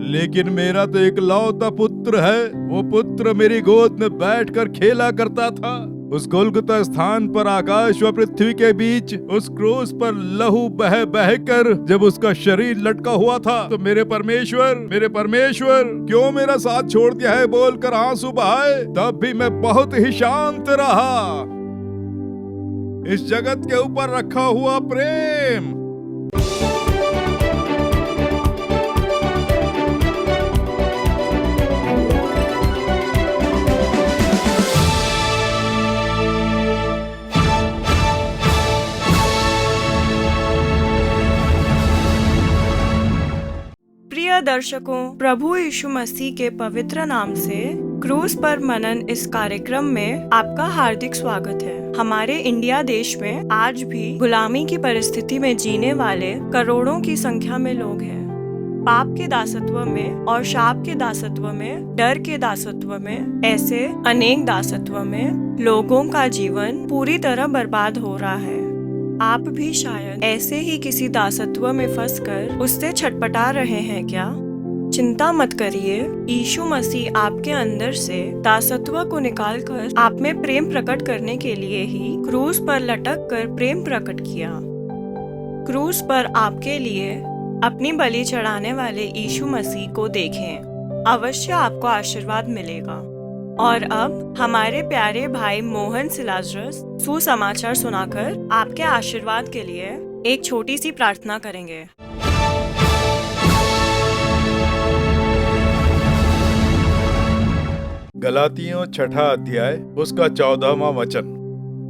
लेकिन मेरा तो इकलौता पुत्र है। वो पुत्र मेरी गोद में बैठकर खेला करता था। उस गोलगुता स्थान पर आकाश व पृथ्वी के बीच उस क्रूस पर लहू बह बह कर जब उसका शरीर लटका हुआ था, तो मेरे परमेश्वर क्यों मेरा साथ छोड़ दिया है बोलकर आंसू बहाए। तब भी मैं बहुत ही शांत रहा। इस जगत के ऊपर रखा हुआ प्रेम। प्रिय दर्शकों, प्रभु यीशु मसीह के पवित्र नाम से क्रूस पर मनन इस कार्यक्रम में आपका हार्दिक स्वागत है। हमारे इंडिया देश में आज भी गुलामी की परिस्थिति में जीने वाले करोड़ों की संख्या में लोग हैं। पाप के दासत्व में और शाप के दासत्व में, डर के दासत्व में, ऐसे अनेक दासत्व में लोगों का जीवन पूरी तरह बर्बाद हो रहा है। आप भी शायद ऐसे ही किसी दासत्व में फंसकर उससे छटपटा रहे हैं क्या? चिंता मत करिए, यीशु मसीह आपके अंदर से दासत्व को निकालकर आप में प्रेम प्रकट करने के लिए ही क्रूस पर लटक कर प्रेम प्रकट किया। क्रूस पर आपके लिए अपनी बलि चढ़ाने वाले यीशु मसीह को देखें, अवश्य आपको आशीर्वाद मिलेगा। और अब हमारे प्यारे भाई मोहन सिलाजरस सुसमाचार सुनाकर आपके आशीर्वाद के लिए एक छोटी सी प्रार्थना करेंगे। गलातियों 6 अध्याय उसका 14वां वचन।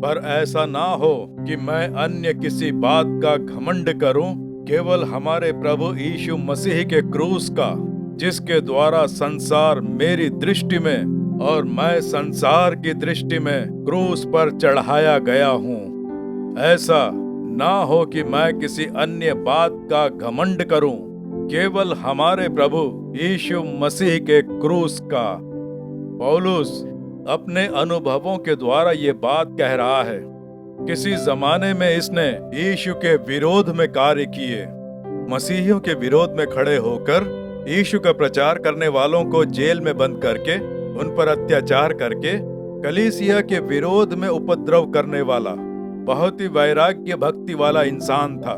पर ऐसा ना हो कि मैं अन्य किसी बात का घमंड करूं, केवल हमारे प्रभु यीशु मसीह के क्रूस का, जिसके द्वारा संसार मेरी दृष्टि में और मैं संसार की दृष्टि में क्रूस पर चढ़ाया गया हूँ। ऐसा ना हो कि मैं किसी अन्य बात का घमंड करूं, केवल हमारे प्रभु यीशु मसीह के क्रूस का। पौलुस अपने अनुभवों के द्वारा ये बात कह रहा है। किसी जमाने में इसने यीशु के विरोध में कार्य किए। मसीहियों के विरोध में खड़े होकर यीशु का प्रचार करने वालों को जेल में बंद करके, उन पर अत्याचार करके, कलीसिया के विरोध में उपद्रव करने वाला बहुत ही वैराग्य भक्ति वाला इंसान था।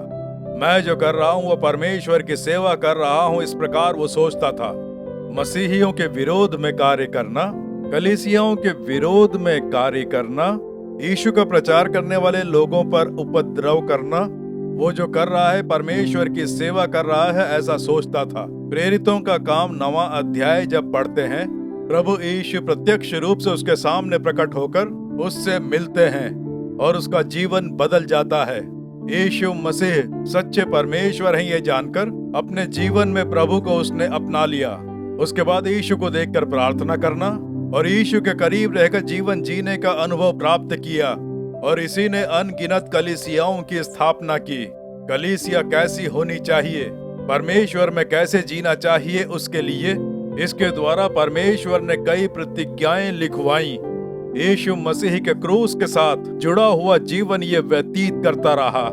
मैं जो कर रहा हूँ वो परमेश्वर की सेवा कर रहा हूँ, इस प्रकार वो सोचता था। मसीहियों के विरोध में कार्य करना, कलीसियाओं के विरोध में कार्य करना, यीशु का प्रचार करने वाले लोगों पर उपद्रव करना, वो जो कर रहा है परमेश्वर की सेवा कर रहा है, ऐसा सोचता था। प्रेरितों का काम 9वां अध्याय जब पढ़ते हैं, प्रभु यीशु प्रत्यक्ष रूप से उसके सामने प्रकट होकर उससे मिलते हैं और उसका जीवन बदल जाता है। यीशु मसीह सच्चे परमेश्वर हैं ये जानकर अपने जीवन में प्रभु को उसने अपना लिया। उसके बाद यीशु को देखकर प्रार्थना करना और यीशु के करीब रहकर जीवन जीने का अनुभव प्राप्त किया, और इसी ने अनगिनत कलीसियाओं की स्थापना की। कलीसिया कैसी होनी चाहिए, परमेश्वर में कैसे जीना चाहिए, उसके लिए इसके द्वारा परमेश्वर ने कई प्रतिज्ञाएं लिखवाई। यीशु मसीह के क्रूस के साथ जुड़ा हुआ जीवन ये व्यतीत करता रहा।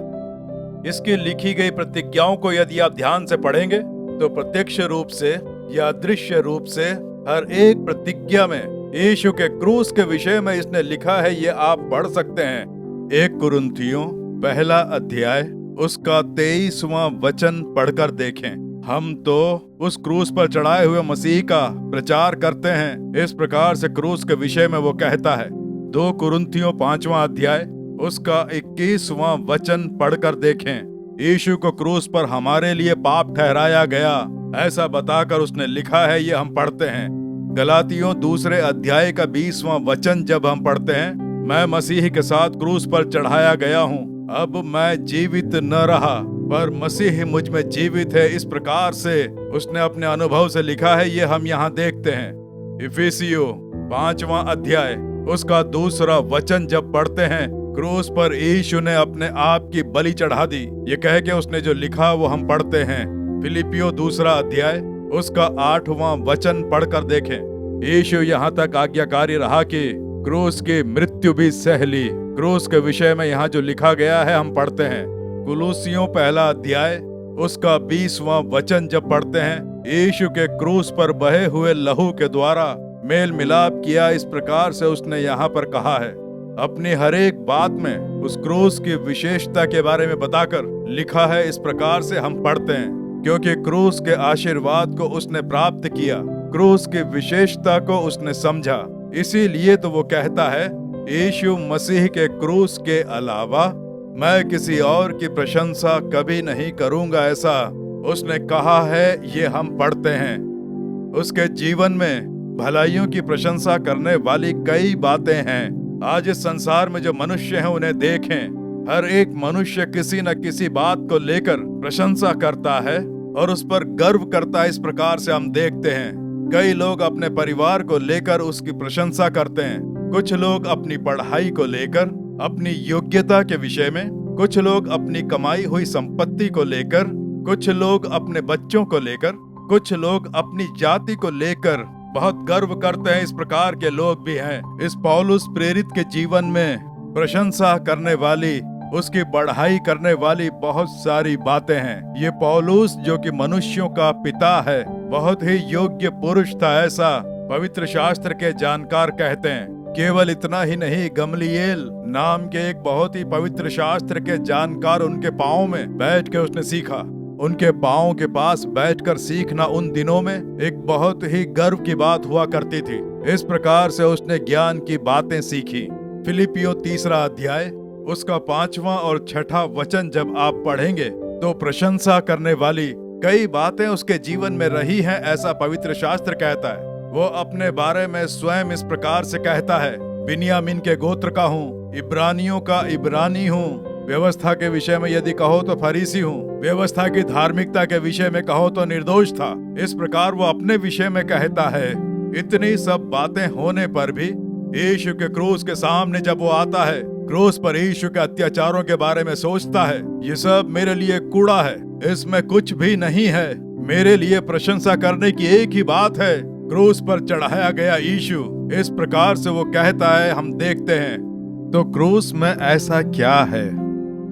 इसकी लिखी गई प्रतिज्ञाओं को यदि आप ध्यान से पढ़ेंगे तो प्रत्यक्ष रूप से या दृश्य रूप से हर एक प्रतिज्ञा में यीशु के क्रूस के विषय में इसने लिखा है, ये आप पढ़ सकते हैं। 1 कुरिन्थियों 1 अध्याय उसका 23वां वचन पढ़कर देखें। हम तो उस क्रूस पर चढ़ाए हुए मसीह का प्रचार करते हैं, इस प्रकार से क्रूस के विषय में वो कहता है। 2 कुरिन्थियों 5वां अध्याय उसका 21वां वचन पढ़कर देखें। यीशु को क्रूस पर हमारे लिए पाप ठहराया गया, ऐसा बताकर उसने लिखा है, ये हम पढ़ते हैं। गलातियों 2 अध्याय का 20वां वचन जब हम पढ़ते हैं, मैं मसीह के साथ क्रूस पर चढ़ाया गया हूँ, अब मैं जीवित न रहा पर मसीह मुझ में जीवित है, इस प्रकार से उसने अपने अनुभव से लिखा है, ये हम यहाँ देखते हैं। इफिसियों 5वां अध्याय उसका 2 वचन जब पढ़ते हैं, क्रूस पर यीशु ने अपने आप की बलि चढ़ा दी, ये कह के उसने जो लिखा वो हम पढ़ते हैं। फिलिपियों 2 अध्याय उसका 8वां वचन पढ़कर देखें। यीशु यहाँ तक आज्ञाकारी रहा कि क्रूस की मृत्यु भी सह ली। क्रूस के विषय में यहाँ जो लिखा गया है हम पढ़ते हैं। कुलूसियों 1 अध्याय उसका 20वां वचन जब पढ़ते हैं, यीशु के क्रूस पर बहे हुए लहू के द्वारा मेल मिलाप किया, इस प्रकार से उसने यहाँ पर कहा है। अपनी हर एक बात में उस क्रूस की विशेषता के बारे में बताकर लिखा है। इस प्रकार से हम पढ़ते हैं, क्योंकि क्रूस के आशीर्वाद को उसने प्राप्त किया, क्रूस की विशेषता को उसने समझा, इसीलिए तो वो कहता है, यीशु मसीह के क्रूस के अलावा मैं किसी और की प्रशंसा कभी नहीं करूंगा, ऐसा उसने कहा है। ये हम पढ़ते हैं। उसके जीवन में भलाइयों की प्रशंसा करने वाली कई बातें हैं। आज इस संसार में जो मनुष्य हैं उन्हें देखें, हर एक मनुष्य किसी न किसी बात को लेकर प्रशंसा करता है और उस पर गर्व करता है। इस प्रकार से हम देखते हैं, कई लोग अपने परिवार को लेकर उसकी प्रशंसा करते हैं, कुछ लोग अपनी पढ़ाई को लेकर, अपनी योग्यता के विषय में, कुछ लोग अपनी कमाई हुई संपत्ति को लेकर, कुछ लोग अपने बच्चों को लेकर, कुछ लोग अपनी जाति को लेकर बहुत गर्व करते हैं। इस प्रकार के लोग भी हैं। इस पौलुस प्रेरित के जीवन में प्रशंसा करने वाली, उसकी बढ़ाई करने वाली बहुत सारी बातें हैं। ये पौलुस जो कि मनुष्यों का पिता है, बहुत ही योग्य पुरुष था, ऐसा पवित्र शास्त्र के जानकार कहते हैं। केवल इतना ही नहीं, गमलीएल नाम के एक बहुत ही पवित्र शास्त्र के जानकार, उनके पांव में बैठ के उसने सीखा। उनके पांव के पास बैठकर सीखना उन दिनों में एक बहुत ही गर्व की बात हुआ करती थी। इस प्रकार से उसने ज्ञान की बातें सीखी। फिलिपियों 3 अध्याय उसका 5वां और 6ठा वचन जब आप पढ़ेंगे तो प्रशंसा करने वाली कई बातें उसके जीवन में रही हैं, ऐसा पवित्र शास्त्र कहता है। वो अपने बारे में स्वयं इस प्रकार से कहता है, बिन्यामीन के गोत्र का हूँ, इब्रानियों का इब्रानी हूँ, व्यवस्था के विषय में यदि कहो तो फरीसी हूँ, व्यवस्था की धार्मिकता के विषय में कहो तो निर्दोष था। इस प्रकार वो अपने विषय में कहता है। इतनी सब बातें होने पर भी यीशु के क्रूस के सामने जब वो आता है, क्रूस पर यीशु के अत्याचारों के बारे में सोचता है, ये सब मेरे लिए कूड़ा है, इसमें कुछ भी नहीं है, मेरे लिए प्रशंसा करने की एक ही बात है, क्रूस पर चढ़ाया गया यीशु। इस प्रकार से वो कहता है। हम देखते हैं तो क्रूस में ऐसा क्या है।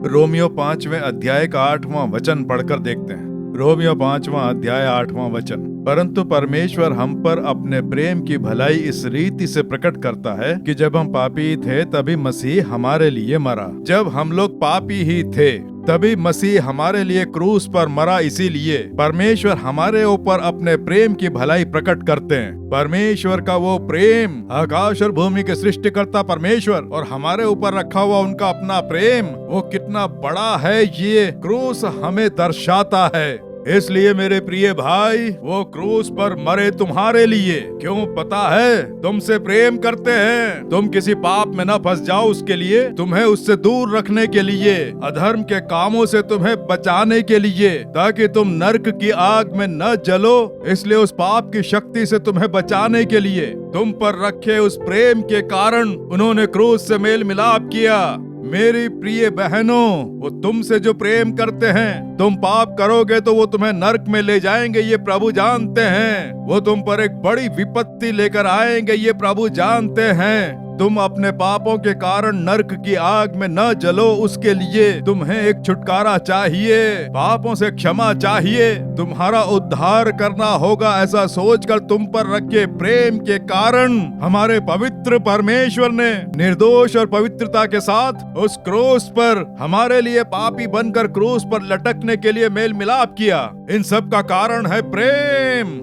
रोमियो 5वें अध्याय का 8वां वचन पढ़कर देखते हैं। रोमियो 5वां अध्याय 8वां वचन, परंतु परमेश्वर हम पर अपने प्रेम की भलाई इस रीति से प्रकट करता है कि जब हम पापी थे तभी मसीह हमारे लिए मरा। जब हम लोग पापी ही थे तभी मसीह हमारे लिए क्रूस पर मरा। इसीलिए परमेश्वर हमारे ऊपर अपने प्रेम की भलाई प्रकट करते हैं। परमेश्वर का वो प्रेम, आकाश और भूमि के सृष्टिकर्ता परमेश्वर और हमारे ऊपर रखा हुआ उनका अपना प्रेम, वो कितना बड़ा है, ये क्रूस हमें दर्शाता है। इसलिए मेरे प्रिय भाई, वो क्रूस पर मरे तुम्हारे लिए। क्यों? पता है, तुमसे प्रेम करते हैं, तुम किसी पाप में न फंस जाओ उसके लिए, तुम्हें उससे दूर रखने के लिए, अधर्म के कामों से तुम्हें बचाने के लिए, ताकि तुम नर्क की आग में न जलो। इसलिए उस पाप की शक्ति से तुम्हें बचाने के लिए तुम पर रखे उस प्रेम के कारण उन्होंने क्रूस से मेल मिलाप किया। मेरी प्रिय बहनों, वो तुमसे जो प्रेम करते हैं, तुम पाप करोगे तो वो तुम्हें नरक में ले जाएंगे, ये प्रभु जानते हैं। वो तुम पर एक बड़ी विपत्ति लेकर आएंगे, ये प्रभु जानते हैं। तुम अपने पापों के कारण नरक की आग में न जलो, उसके लिए तुम्हें एक छुटकारा चाहिए, पापों से क्षमा चाहिए, तुम्हारा उद्धार करना होगा। ऐसा सोचकर तुम पर रखे प्रेम के कारण हमारे पवित्र परमेश्वर ने निर्दोष और पवित्रता के साथ उस क्रूस पर हमारे लिए पापी बनकर क्रूस पर लटकने के लिए मेल मिलाप किया। इन सब का कारण है प्रेम,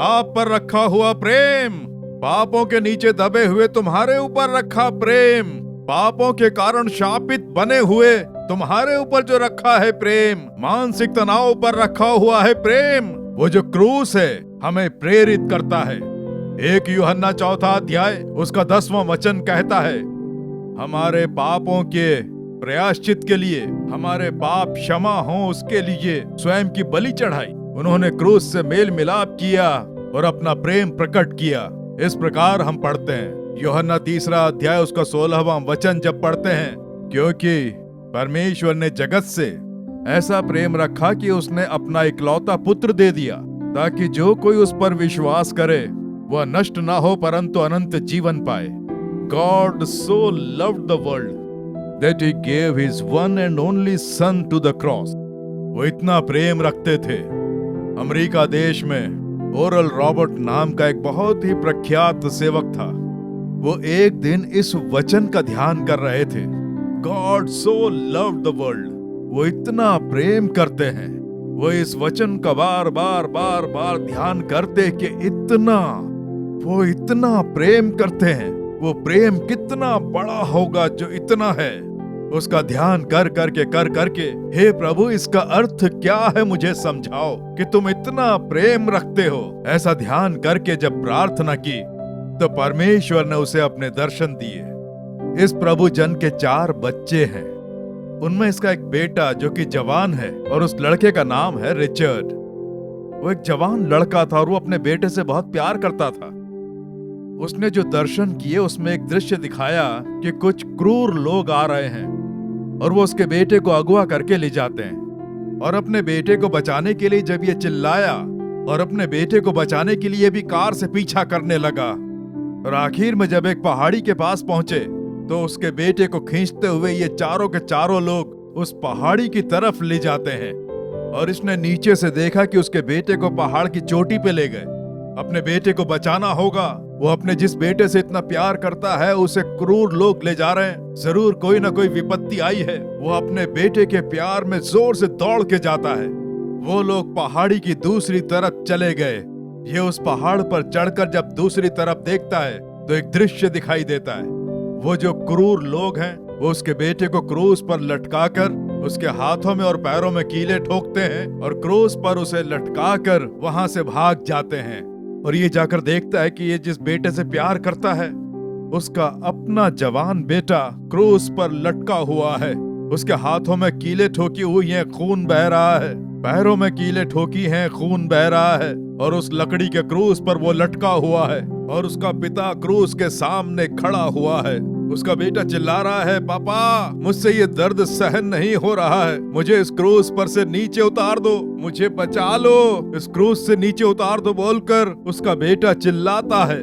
आप पर रखा हुआ प्रेम, पापों के नीचे दबे हुए तुम्हारे ऊपर रखा प्रेम, पापों के कारण शापित बने हुए तुम्हारे ऊपर जो रखा है प्रेम, मानसिक तनाव पर रखा हुआ है प्रेम, वो जो क्रूस है हमें प्रेरित करता है। 1 यूहन्ना 4 अध्याय उसका 10वां वचन कहता है, हमारे पापों के प्रायश्चित के लिए, हमारे पाप क्षमा हो उसके लिए स्वयं की बलि चढ़ाई। उन्होंने क्रूस से मेल मिलाप किया और अपना प्रेम प्रकट किया। इस प्रकार हम पढ़ते हैं यूहन्ना 3 अध्याय उसका 16वां वचन जब पढ़ते हैं, क्योंकि परमेश्वर ने जगत से ऐसा प्रेम रखा कि उसने अपना इकलौता पुत्र दे दिया, ताकि जो कोई उस पर विश्वास करे वह नष्ट ना हो परंतु अनंत जीवन पाए। God so loved the world that he gave his one and only son to the cross. वो इतना प्रेम रखते थे। अमेरिका देश में ओरल रॉबर्ट नाम का एक बहुत ही प्रख्यात सेवक था। वो एक दिन इस वचन का ध्यान कर रहे थे, God so loved the world. वो इतना प्रेम करते हैं, वो इस वचन का बार बार बार बार ध्यान करते कि वो इतना प्रेम करते हैं, वो प्रेम कितना बड़ा होगा जो इतना है। उसका ध्यान कर करके हे प्रभु, इसका अर्थ क्या है, मुझे समझाओ कि तुम इतना प्रेम रखते हो। ऐसा ध्यान करके जब प्रार्थना की तो परमेश्वर ने उसे अपने दर्शन दिए। इस प्रभु जन के 4 बच्चे हैं। उनमें इसका एक बेटा जो कि जवान है और उस लड़के का नाम है रिचर्ड। वो एक जवान लड़का था और वो अपने बेटे से बहुत प्यार करता था। उसने जो दर्शन किए उसमें एक दृश्य दिखाया कि कुछ क्रूर लोग आ रहे हैं और वो उसके बेटे को अगवा करके ले जाते हैं। और अपने बेटे को बचाने के लिए जब ये चिल्लाया और अपने बेटे को बचाने के लिए भी कार से पीछा करने लगा, और आखिर में जब एक पहाड़ी के पास पहुंचे तो उसके बेटे को खींचते हुए ये चारों के चारों लोग उस पहाड़ी की तरफ ले जाते हैं। और इसने नीचे से देखा कि उसके बेटे को पहाड़ की चोटी पे ले गए। अपने बेटे को बचाना होगा। वो अपने जिस बेटे से इतना प्यार करता है उसे क्रूर लोग ले जा रहे हैं। जरूर कोई ना कोई विपत्ति आई है। वो अपने बेटे के प्यार में जोर से दौड़ के जाता है। वो लोग पहाड़ी की दूसरी तरफ चले गए। ये उस पहाड़ पर चढ़कर जब दूसरी तरफ देखता है तो एक दृश्य दिखाई देता है। वो जो क्रूर लोग हैं वो उसके बेटे को क्रूस पर लटकाकर उसके हाथों में और पैरों में कीले ठोकते हैं और क्रूस पर उसे लटकाकर वहां से भाग जाते हैं। और ये जाकर देखता है कि ये जिस बेटे से प्यार करता है उसका अपना जवान बेटा क्रूस पर लटका हुआ है। उसके हाथों में कीले ठोकी हुई हैं, खून बह रहा है। पैरों में कीले ठोकी हैं, खून बह रहा है। और उस लकड़ी के क्रूस पर वो लटका हुआ है और उसका पिता क्रूस के सामने खड़ा हुआ है। उसका बेटा चिल्ला रहा है, पापा मुझसे ये दर्द सहन नहीं हो रहा है, मुझे इस क्रूस पर से नीचे उतार दो, मुझे बचा लो, इस क्रूस से नीचे उतार दो बोलकर उसका बेटा चिल्लाता है।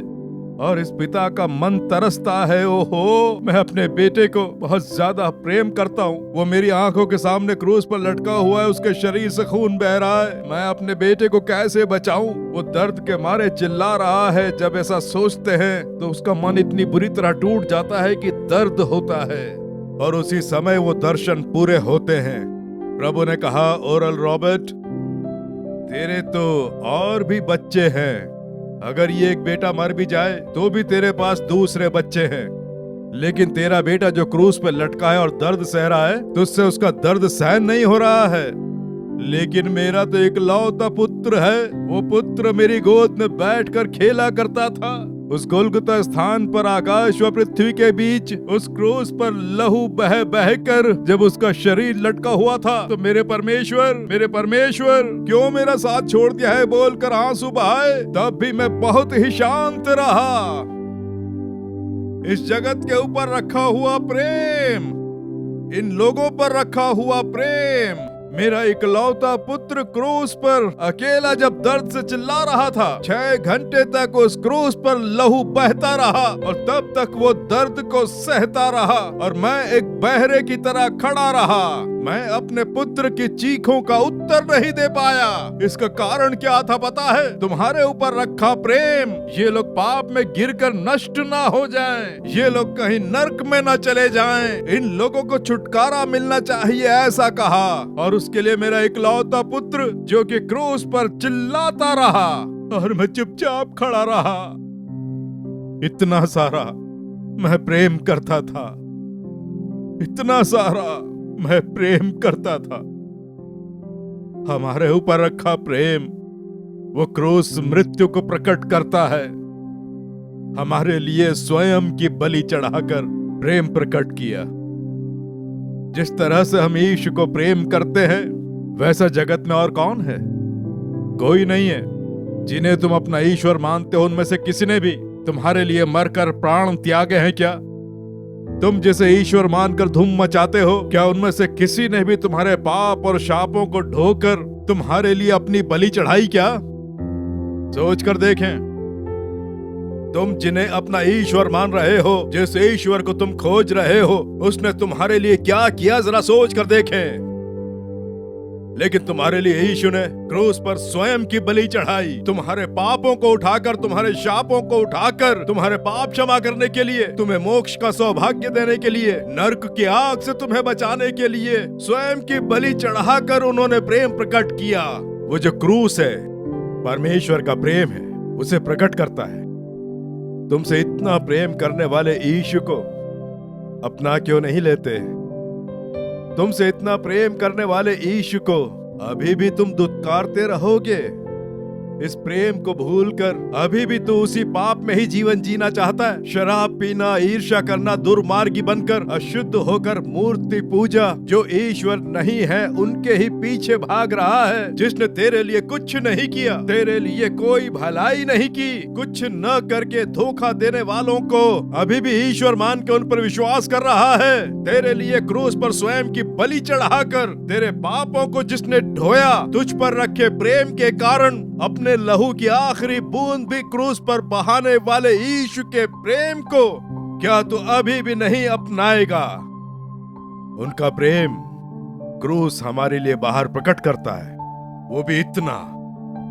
और इस पिता का मन तरसता है, ओहो मैं अपने बेटे को बहुत ज्यादा प्रेम करता हूँ। वो मेरी आंखों के सामने क्रूस पर लटका हुआ है, उसके शरीर से खून बह रहा है, मैं अपने बेटे को कैसे बचाऊं? वो दर्द के मारे चिल्ला रहा है। जब ऐसा सोचते हैं तो उसका मन इतनी बुरी तरह टूट जाता है कि दर्द होता है। और उसी समय वो दर्शन पूरे होते हैं। प्रभु ने कहा, ओरल रॉबर्ट तेरे तो और भी बच्चे हैं। अगर ये एक बेटा मर भी जाए तो भी तेरे पास दूसरे बच्चे हैं, लेकिन तेरा बेटा जो क्रूस पे लटका है और दर्द सह रहा है तुझसे उसका दर्द सहन नहीं हो रहा है। लेकिन मेरा तो इकलौता पुत्र है। वो पुत्र मेरी गोद में बैठकर खेला करता था। उस गोलगुता स्थान पर आकाश व पृथ्वी के बीच उस क्रूस पर लहू बह बहकर जब उसका शरीर लटका हुआ था तो मेरे परमेश्वर क्यों मेरा साथ छोड़ दिया है बोलकर आंसू बहाए। तब भी मैं बहुत ही शांत रहा। इस जगत के ऊपर रखा हुआ प्रेम, इन लोगों पर रखा हुआ प्रेम, मेरा इकलौता पुत्र क्रूस पर अकेला जब दर्द से चिल्ला रहा था, 6 घंटे तक उस क्रूस पर लहू बहता रहा और तब तक वो दर्द को सहता रहा और मैं एक बहरे की तरह खड़ा रहा। मैं अपने पुत्र की चीखों का उत्तर नहीं दे पाया। इसका कारण क्या था पता है? तुम्हारे ऊपर रखा प्रेम। ये लोग पाप में गिरकर नष्ट ना हो जाएं, ये लोग कहीं नर्क में ना चले जाएं। इन लोगों को छुटकारा मिलना चाहिए, ऐसा कहा। और उसके लिए मेरा इकलौता पुत्र जो कि क्रूस पर चिल्लाता रहा और मैं चुपचाप खड़ा रहा। इतना सारा मैं प्रेम करता था, इतना सारा मैं प्रेम करता था। हमारे ऊपर रखा प्रेम वो क्रूस मृत्यु को प्रकट करता है। हमारे लिए स्वयं की बलि चढ़ाकर प्रेम प्रकट किया। जिस तरह से हम यीशु को प्रेम करते हैं वैसा जगत में और कौन है? कोई नहीं है। जिन्हें तुम अपना ईश्वर मानते हो उनमें से किसी ने भी तुम्हारे लिए मरकर प्राण त्यागे हैं क्या? तुम जिसे ईश्वर मानकर धूम मचाते हो, क्या उनमें से किसी ने भी तुम्हारे पाप और शापों को ढोकर तुम्हारे लिए अपनी बलि चढ़ाई क्या? सोच कर देखें। तुम जिन्हें अपना ईश्वर मान रहे हो, जिस ईश्वर को तुम खोज रहे हो, उसने तुम्हारे लिए क्या किया, जरा सोच कर देखें। लेकिन तुम्हारे लिए यीशु ने क्रूस पर स्वयं की बलि चढ़ाई, तुम्हारे पापों को उठाकर, तुम्हारे शापों को उठाकर, तुम्हारे पाप क्षमा करने के लिए, तुम्हें मोक्ष का सौभाग्य देने के लिए, नर्क की आग से तुम्हें बचाने के लिए स्वयं की बलि चढ़ाकर उन्होंने प्रेम प्रकट किया। वो जो क्रूस है परमेश्वर का प्रेम है, उसे प्रकट करता है। तुमसे इतना प्रेम करने वाले यीशु को अपना क्यों नहीं लेते? तुमसे इतना प्रेम करने वाले यीशु को अभी भी तुम दुत्कारते रहोगे? इस प्रेम को भूलकर अभी भी तू उसी पाप में ही जीवन जीना चाहता है? शराब पीना, ईर्ष्या करना, दुर्मार्गी बनकर, अशुद्ध होकर मूर्ति पूजा, जो ईश्वर नहीं है उनके ही पीछे भाग रहा है, जिसने तेरे लिए कुछ नहीं किया, तेरे लिए कोई भलाई नहीं की, कुछ न करके धोखा देने वालों को अभी भी ईश्वर मान के उन पर विश्वास कर रहा है। तेरे लिए क्रूस पर स्वयं की बलि चढ़ाकर तेरे पापों को जिसने ढोया, तुझ पर रखे प्रेम के कारण अपने लहू की आखिरी बूंद भी क्रूस पर बहाने वाले यीशु के प्रेम को क्या तू अभी भी नहीं अपनाएगा? उनका प्रेम क्रूस हमारे लिए बाहर प्रकट करता है, वो भी इतना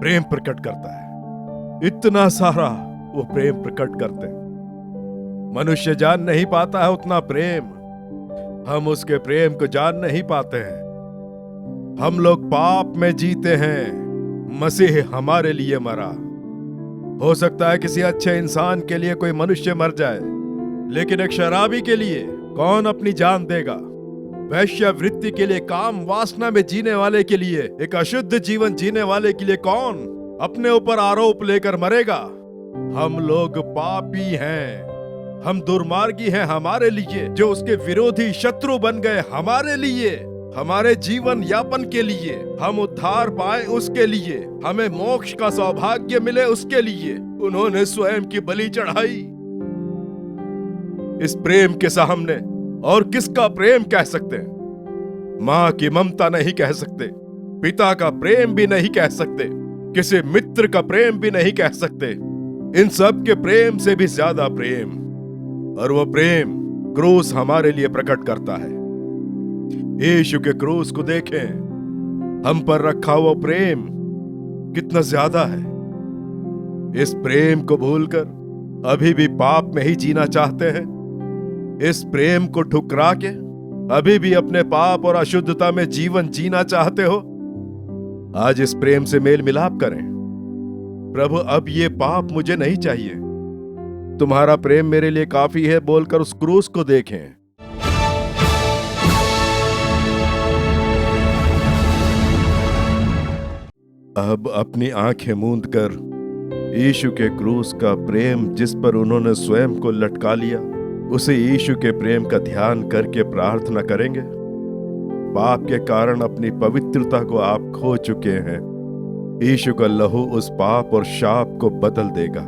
प्रेम प्रकट करता है, इतना सारा वो प्रेम प्रकट करते हैं। मनुष्य जान नहीं पाता है उतना प्रेम, हम उसके प्रेम को जान नहीं पाते हैं। हम लोग पाप में जीते हैं, मसीह हमारे लिए मरा। हो सकता है किसी अच्छे इंसान के लिए कोई मनुष्य मर जाए, लेकिन एक शराबी के लिए कौन अपनी जान देगा? वैश्यावृत्ति के लिए, काम वासना में जीने वाले के लिए, एक अशुद्ध जीवन जीने वाले के लिए कौन अपने ऊपर आरोप लेकर मरेगा? हम लोग पापी हैं, हम दुर्मार्गी हैं हमारे लिए, जो उसके विरोधी शत्रु बन गए हमारे लिए, हमारे जीवन यापन के लिए, हम उद्धार पाए उसके लिए, हमें मोक्ष का सौभाग्य मिले उसके लिए उन्होंने स्वयं की बलि चढ़ाई। इस प्रेम के सामने और किसका प्रेम कह सकते हैं? माँ की ममता नहीं कह सकते, पिता का प्रेम भी नहीं कह सकते, किसी मित्र का प्रेम भी नहीं कह सकते। इन सब के प्रेम से भी ज्यादा प्रेम, और वो प्रेम क्रूस हमारे लिए प्रकट करता है। यीशु के क्रूस को देखें, हम पर रखा हुआ प्रेम कितना ज्यादा है। इस प्रेम को भूलकर अभी भी पाप में ही जीना चाहते हैं? इस प्रेम को ठुकरा के अभी भी अपने पाप और अशुद्धता में जीवन जीना चाहते हो? आज इस प्रेम से मेल मिलाप करें। प्रभु, अब ये पाप मुझे नहीं चाहिए, तुम्हारा प्रेम मेरे लिए काफी है बोलकर उस क्रूस को देखें। अब अपनी आंखें मूंद कर यीशु के क्रूस का प्रेम, जिस पर उन्होंने स्वयं को लटका लिया, उसे यीशु के प्रेम का ध्यान करके प्रार्थना करेंगे। पाप के कारण अपनी पवित्रता को आप खो चुके हैं। यीशु का लहू उस पाप और शाप को बदल देगा।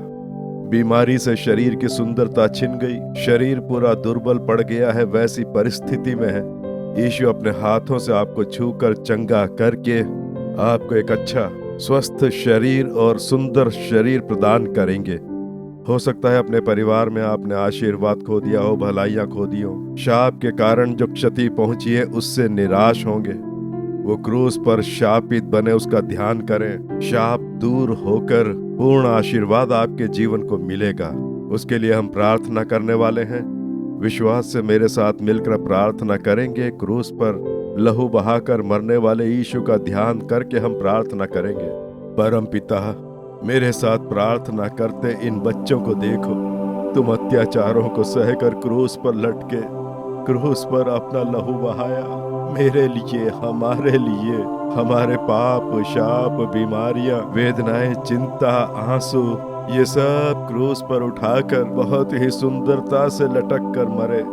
बीमारी से शरीर की सुंदरता छिन गई, शरीर पूरा दुर्बल पड़ गया है, वैसी परिस्थिति में है। यीशु अपने हाथों से आपको छूकर चंगा करके आपको एक अच्छा स्वस्थ शरीर और सुंदर शरीर प्रदान करेंगे। हो सकता है अपने परिवार में आपने आशीर्वाद खो दिया हो, भलाइयां खो दी हो। शाप के कारण जो क्षति पहुंची है उससे निराश होंगे। वो क्रूस पर शापित बने, उसका ध्यान करें। शाप दूर होकर पूर्ण आशीर्वाद आपके जीवन को मिलेगा। उसके लिए हम प्रार्थना करने वाले हैं। विश्वास से मेरे साथ मिलकर प्रार्थना करेंगे। क्रूस पर लहू बहाकर मरने वाले यीशु का ध्यान करके हम प्रार्थना करेंगे। परम पिता, मेरे साथ प्रार्थना करते इन बच्चों को देखो। तुम अत्याचारों को सहकर क्रूस पर लटके, क्रूस पर अपना लहू बहाया मेरे लिए, हमारे लिए। हमारे पाप, शाप, बीमारियां, वेदनाएं, चिंता, आंसू, ये सब क्रूस पर उठाकर बहुत ही सुंदरता से लटक कर मरे।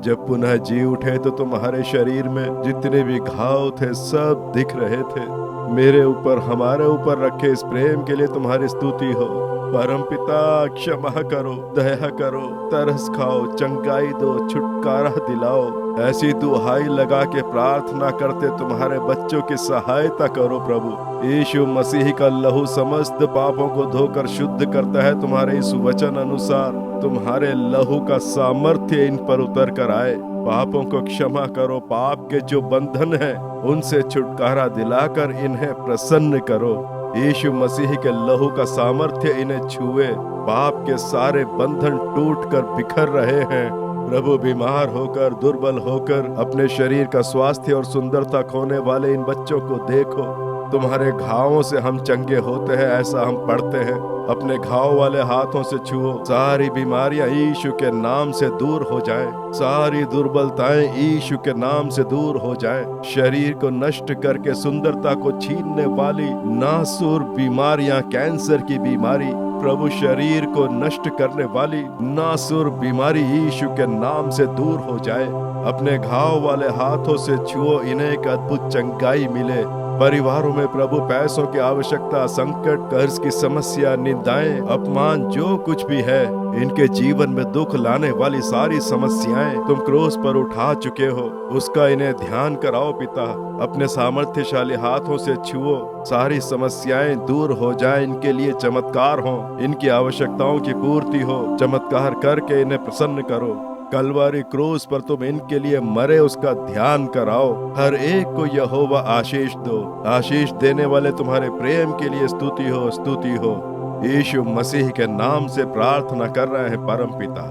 जब पुनः जी उठे तो तुम्हारे शरीर में जितने भी घाव थे सब दिख रहे थे। मेरे ऊपर, हमारे ऊपर रखे इस प्रेम के लिए तुम्हारी स्तुति हो। परम पिता, क्षमा करो, दया करो, तरस खाओ, चंगाई दो, छुटकारा दिलाओ। ऐसी दुहाई लगा के प्रार्थना करते तुम्हारे बच्चों की सहायता करो प्रभु। यीशु मसीह का लहू समस्त पापों को धोकर शुद्ध करता है। तुम्हारे इस वचन अनुसार तुम्हारे लहू का सामर्थ्य इन पर उतर कर आए पापों को क्षमा करो, पाप के जो बंधन हैं उनसे छुटकारा दिलाकर इन्हें प्रसन्न करो। यीशु मसीह के लहू का सामर्थ्य इन्हें छुए, पाप के सारे बंधन टूटकर बिखर रहे हैं। प्रभु, बीमार होकर, दुर्बल होकर अपने शरीर का स्वास्थ्य और सुंदरता खोने वाले इन बच्चों को देखो। तुम्हारे घावों से हम चंगे होते हैं, ऐसा हम पढ़ते हैं। अपने घाव वाले हाथों से छुओ, सारी बीमारियां यीशु के नाम से दूर हो जाएं, सारी दुर्बलताएं यीशु के नाम से दूर हो जाएं। शरीर को नष्ट करके सुंदरता को छीनने वाली नासूर बीमारियां, कैंसर की बीमारी, प्रभु शरीर को नष्ट करने वाली नासूर बीमारी यीशु के नाम से दूर हो जाए। अपने घाव वाले हाथों से छुओ, इन्हें एक अद्भुत चंगाई मिले। परिवारों में प्रभु पैसों की आवश्यकता, संकट, कर्ज की समस्या, निंदाएं, अपमान, जो कुछ भी है, इनके जीवन में दुख लाने वाली सारी समस्याएं तुम क्रूस पर उठा चुके हो, उसका इन्हें ध्यान कराओ पिता। अपने सामर्थ्यशाली हाथों से छुओ, सारी समस्याएं दूर हो जाएं, इनके लिए चमत्कार हो, इनकी आवश्यकताओं की पूर्ति हो। चमत्कार करके इन्हें प्रसन्न करो। कलवारी क्रूस पर तुम इनके लिए मरे, उसका ध्यान कराओ। हर एक को यहोवा आशीष दो। आशीष देने वाले तुम्हारे प्रेम के लिए स्तुति हो, स्तुति हो। यीशु मसीह के नाम से प्रार्थना कर रहे हैं परम पिता,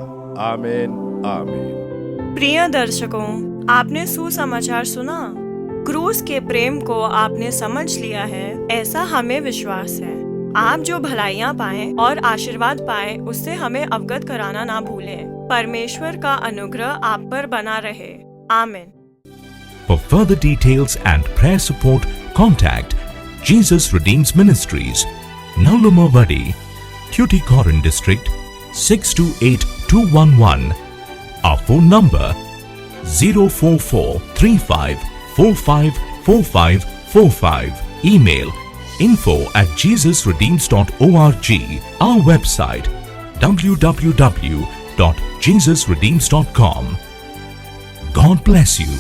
आमीन, आमीन। प्रिय दर्शकों, आपने सुसमाचार सुना। क्रूस के प्रेम को आपने समझ लिया है, ऐसा हमें विश्वास है। आप जो भलाइयाँ पाएं और आशीर्वाद पाएं, उससे हमें अवगत कराना ना भूलें। परमेश्वर का अनुग्रह आप पर बना रहे, आमीन। For further details and prayer support, contact Jesus Redeems Ministries, Naulumavadi, Tuticorin District, 628211. Our phone number 04435454545. Email info@jesusredeems.org. Our website www.jesusredeems.com. God bless you.